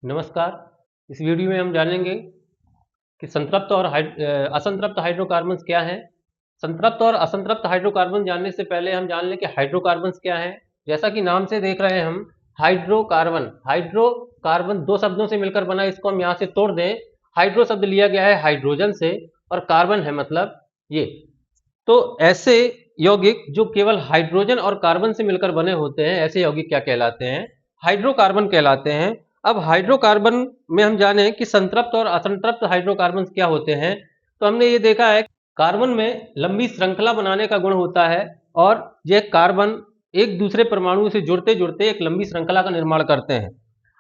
नमस्कार। इस वीडियो में हम जानेंगे कि संतृप्त और असंतृप्त हाइड्रोकार्बन्स क्या हैं। संतृप्त और असंतृप्त हाइड्रोकार्बन जानने से पहले हम जान लें कि हाइड्रोकार्बन्स क्या हैं। जैसा कि नाम से देख रहे हैं हम, हाइड्रोकार्बन दो शब्दों से मिलकर बना, इसको हम यहाँ से तोड़ दें। हाइड्रो शब्द लिया गया है हाइड्रोजन से और कार्बन है मतलब ये। तो ऐसे यौगिक जो केवल हाइड्रोजन और कार्बन से मिलकर बने होते हैं, ऐसे यौगिक क्या कहलाते हैं? हाइड्रोकार्बन कहलाते हैं। अब हाइड्रोकार्बन में हम जाने कि संतृप्त और असंतृप्त हाइड्रोकार्बन क्या होते हैं। तो हमने ये देखा है, कार्बन में लंबी श्रृंखला बनाने का गुण होता है और यह कार्बन एक दूसरे परमाणु से जुड़ते जुड़ते एक लंबी श्रृंखला का निर्माण करते हैं।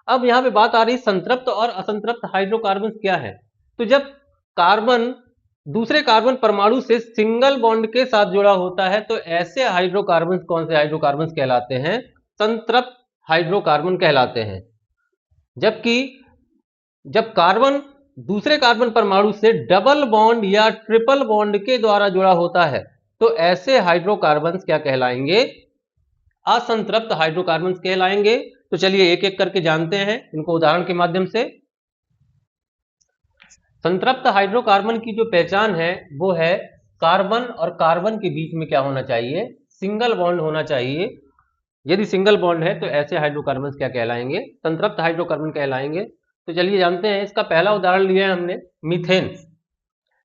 अब यहाँ पे बात आ रही संतृप्त और असंतृप्त हाइड्रोकार्बन क्या है। तो जब कार्बन दूसरे कार्बन परमाणु से सिंगल बॉन्ड के साथ जुड़ा होता है तो ऐसे हाइड्रोकार्बन कौन से हाइड्रोकार्बन कहलाते हैं? संतृप्त हाइड्रोकार्बन कहलाते हैं। जबकि जब कार्बन दूसरे कार्बन परमाणु से डबल बॉन्ड या ट्रिपल बॉन्ड के द्वारा जुड़ा होता है तो ऐसे हाइड्रोकार्बन क्या कहलाएंगे? असंतृप्त हाइड्रोकार्बन कहलाएंगे। तो चलिए एक एक करके जानते हैं इनको उदाहरण के माध्यम से। संतृप्त हाइड्रोकार्बन की जो पहचान है वो है कार्बन और कार्बन के बीच में क्या होना चाहिए? सिंगल बॉन्ड होना चाहिए। यदि सिंगल बॉन्ड है तो ऐसे हाइड्रोकार्बन क्या कहलाएंगे? संतृप्त हाइड्रोकार्बन कहलाएंगे। तो चलिए जानते हैं। इसका पहला उदाहरण लिया है हमने मीथेन।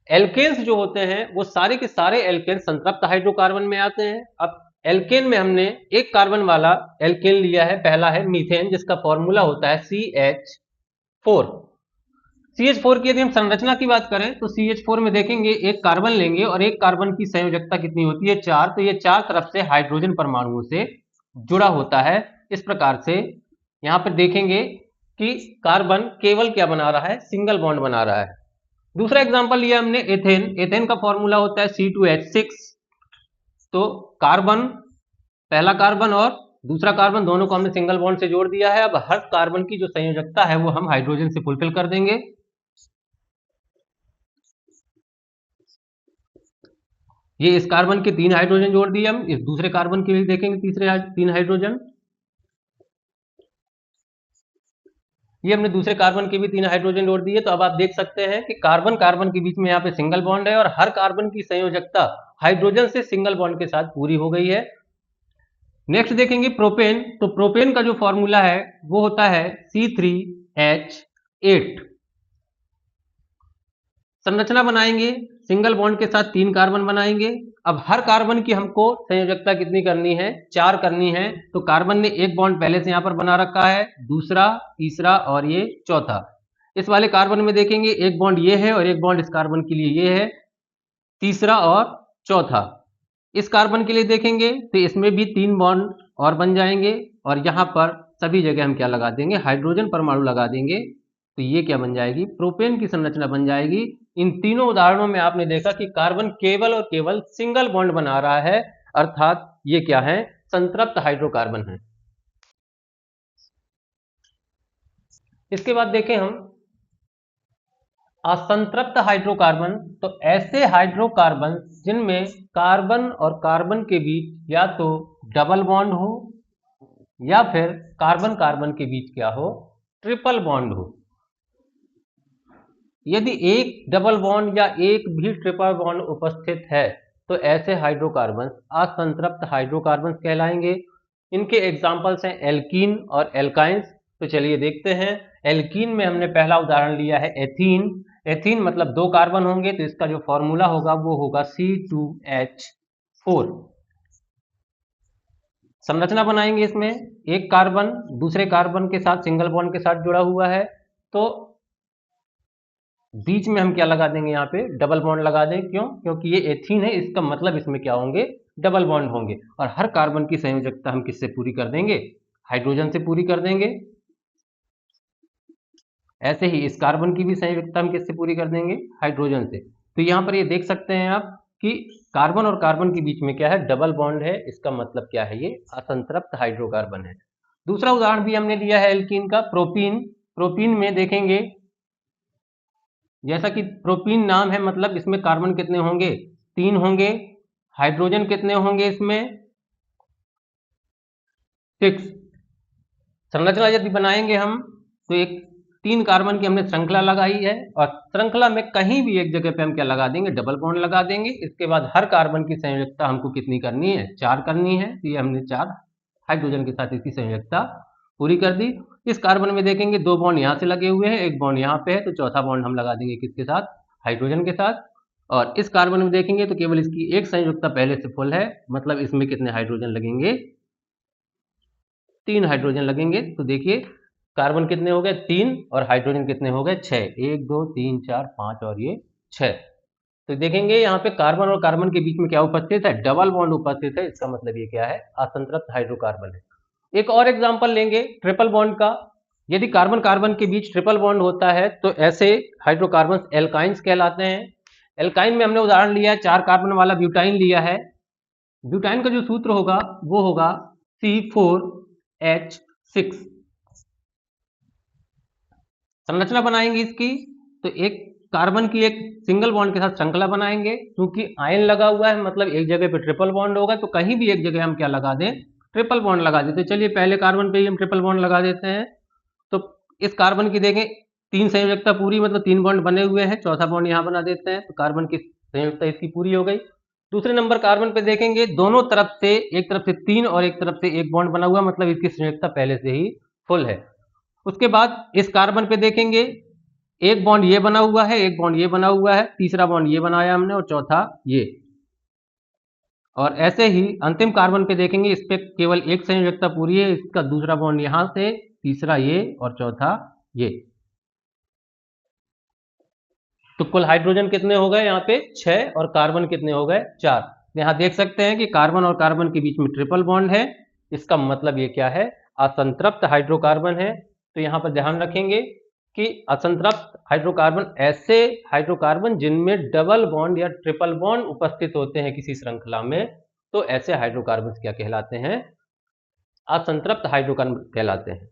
एल्केन्स जो होते हैं वो सारे के सारे एल्केन्स संतृप्त हाइड्रोकार्बन में आते हैं। अब एल्केन में हमने एक कार्बन वाला एल्केन लिया है, पहला है मीथेन, जिसका फॉर्मूला होता है CH4। CH4 की यदि हम संरचना की बात करें तो CH4 में देखेंगे एक कार्बन लेंगे और एक कार्बन की संयोजकता कितनी होती है? 4। तो ये चार तरफ से हाइड्रोजन परमाणुओं से जुड़ा होता है। इस प्रकार से यहां पर देखेंगे कि कार्बन केवल क्या बना रहा है? सिंगल बॉन्ड बना रहा है। दूसरा एग्जांपल लिया हमने एथेन। एथेन का फॉर्मूला होता है C2H6। तो कार्बन, पहला कार्बन और दूसरा कार्बन दोनों को हमने सिंगल बॉन्ड से जोड़ दिया है। अब हर कार्बन की जो संयोजकता है वो हम हाइड्रोजन से फुलफिल कर देंगे। ये इस कार्बन के 3 हाइड्रोजन जोड़ दिए हम, इस दूसरे कार्बन के लिए देखेंगे तीसरे 3 हाइड्रोजन। ये हमने दूसरे कार्बन के भी 3 हाइड्रोजन जोड़ दिए। तो अब आप देख सकते हैं कि कार्बन कार्बन के बीच में यहाँ पे सिंगल बॉन्ड है और हर कार्बन की संयोजकता हाइड्रोजन से सिंगल बॉन्ड के साथ पूरी हो गई है। नेक्स्ट देखेंगे प्रोपेन। तो प्रोपेन का जो फॉर्मूला है वो होता है C3H8। संरचना बनाएंगे, सिंगल बॉन्ड के साथ 3 कार्बन बनाएंगे। अब हर कार्बन की हमको संयोजकता कितनी करनी है? 4 करनी है। तो कार्बन ने एक बॉन्ड पहले से यहां पर बना रखा है, दूसरा, तीसरा और ये चौथा। इस वाले कार्बन में देखेंगे एक बॉन्ड ये है और एक बॉन्ड इस कार्बन के लिए ये है, तीसरा और चौथा। इस कार्बन के लिए देखेंगे तो इसमें भी 3 बॉन्ड और बन जाएंगे और यहां पर सभी जगह हम क्या लगा देंगे? हाइड्रोजन परमाणु लगा देंगे। तो ये क्या बन जाएगी? प्रोपेन की संरचना बन जाएगी। इन तीनों उदाहरणों में आपने देखा कि कार्बन केवल और केवल सिंगल बॉन्ड बना रहा है, अर्थात ये क्या है? संतृप्त हाइड्रोकार्बन है। इसके बाद देखें हम असंतृप्त हाइड्रोकार्बन। तो ऐसे हाइड्रोकार्बन जिनमें कार्बन और कार्बन के बीच या तो डबल बॉन्ड हो या फिर कार्बन कार्बन के बीच क्या हो? ट्रिपल बॉन्ड हो। यदि एक डबल बॉन्ड या एक भी ट्रिपल बॉन्ड उपस्थित है तो ऐसे हाइड्रोकार्बन असंतृप्त हाइड्रोकार्बन कहलाएंगे। इनके एग्जाम्पल्स हैं एल्कीन और एल्काइंस। तो चलिए देखते हैं। एल्कीन में हमने पहला उदाहरण लिया है एथीन। एथीन मतलब 2 कार्बन होंगे तो इसका जो फॉर्मूला होगा वो होगा C2H4। संरचना बनाएंगे, इसमें एक कार्बन दूसरे कार्बन के साथ सिंगल बॉन्ड के साथ जुड़ा हुआ है तो बीच में हम क्या लगा देंगे? यहाँ पे डबल बॉन्ड लगा दें। क्यों? क्योंकि ये एथीन है, इसका मतलब इसमें क्या होंगे? डबल बॉन्ड होंगे। और हर कार्बन की संयोजकता हम किससे पूरी कर देंगे? हाइड्रोजन से पूरी कर देंगे। ऐसे ही इस कार्बन की भी संयोजकता हम किससे पूरी कर देंगे? हाइड्रोजन से। तो यहाँ पर ये देख सकते हैं आप कि कार्बन और कार्बन के बीच में क्या है? डबल बॉन्ड है। इसका मतलब क्या है? ये असंतृप्त हाइड्रोकार्बन है। दूसरा उदाहरण भी हमने लिया है एल्कीन का, प्रोपीन। प्रोपीन में देखेंगे, जैसा कि प्रोपीन नाम है मतलब इसमें कार्बन कितने होंगे? 3 होंगे। हाइड्रोजन कितने होंगे इसमें? 6। संरचना यदि बनाएंगे हम तो एक 3 कार्बन की हमने श्रृंखला लगाई है और श्रृंखला में कहीं भी एक जगह पे हम क्या लगा देंगे, डबल बॉन्ड लगा देंगे। इसके बाद हर कार्बन की संयोजकता हमको कितनी करनी है, 4 करनी है। तो ये हमने 4 हाइड्रोजन के साथ इसकी संयोजकता पूरी कर दी। इस कार्बन में देखेंगे 2 बॉन्ड यहाँ से लगे हुए हैं, 1 बॉन्ड यहाँ पे है, तो चौथा बॉन्ड हम लगा देंगे किसके साथ, हाइड्रोजन के साथ। और इस कार्बन में देखेंगे तो केवल इसकी एक संयोजकता पहले से फुल है, मतलब इसमें कितने हाइड्रोजन लगेंगे, 3 हाइड्रोजन लगेंगे। तो देखिए कार्बन कितने हो गए, 3, और हाइड्रोजन कितने हो गए, 6। 1 2 3 4 5 और ये 6। तो देखेंगे यहाँ पे कार्बन और कार्बन के बीच में क्या उपस्थित है, डबल बॉन्ड उपस्थित है। इसका मतलब ये क्या है, असंतृप्त हाइड्रोकार्बन है। एक और एग्जांपल लेंगे ट्रिपल बॉन्ड का। यदि कार्बन कार्बन के बीच ट्रिपल बॉन्ड होता है तो ऐसे हाइड्रोकार्बन एल्काइंस कहलाते हैं। एल्काइन में हमने उदाहरण लिया है, 4 कार्बन वाला ब्यूटाइन लिया है। ब्यूटाइन का जो सूत्र होगा वो होगा C4H6। संरचना बनाएंगे इसकी, तो एक कार्बन की एक सिंगल बॉन्ड के साथ श्रृंखला बनाएंगे। क्योंकि आयन लगा हुआ है मतलब एक जगह पे ट्रिपल बॉन्ड होगा, तो कहीं भी एक जगह हम क्या लगा दें, ट्रिपल बॉन्ड लगा देते हैं। चलिए पहले कार्बन पे ही हम ट्रिपल बॉन्ड लगा देते हैं। तो इस कार्बन की देखें 3 संयोजकता पूरी, मतलब 3 बॉन्ड बने हुए हैं, चौथा बॉन्ड यहाँ बना देते हैं, तो कार्बन की संयोजकता इसकी पूरी हो गई। दूसरे नंबर कार्बन पे देखेंगे दोनों तरफ से, एक तरफ से 3 और एक तरफ से 1 बॉन्ड बना हुआ, मतलब इसकी संयोजकता पहले से ही फुल है। उसके बाद इस कार्बन पे देखेंगे एक बॉन्ड ये बना हुआ है, एक बॉन्ड ये बना हुआ है, तीसरा बॉन्ड ये बनाया हमने और चौथा ये। और ऐसे ही अंतिम कार्बन पे देखेंगे, इस पे केवल एक संयोजकता पूरी है, इसका दूसरा बॉन्ड यहां से, तीसरा ये और चौथा ये। तो कुल हाइड्रोजन कितने हो गए यहाँ पे 6 और कार्बन कितने हो गए 4। यहाँ देख सकते हैं कि कार्बन और कार्बन के बीच में ट्रिपल बॉन्ड है। इसका मतलब ये क्या है, असंतृप्त हाइड्रोकार्बन है। तो यहाँ पर ध्यान रखेंगे कि असंतृप्त हाइड्रोकार्बन ऐसे हाइड्रोकार्बन जिनमें डबल बॉन्ड या ट्रिपल बॉन्ड उपस्थित होते हैं किसी श्रृंखला में, तो ऐसे हाइड्रोकार्बन क्या कहलाते हैं, असंतृप्त हाइड्रोकार्बन कहलाते हैं।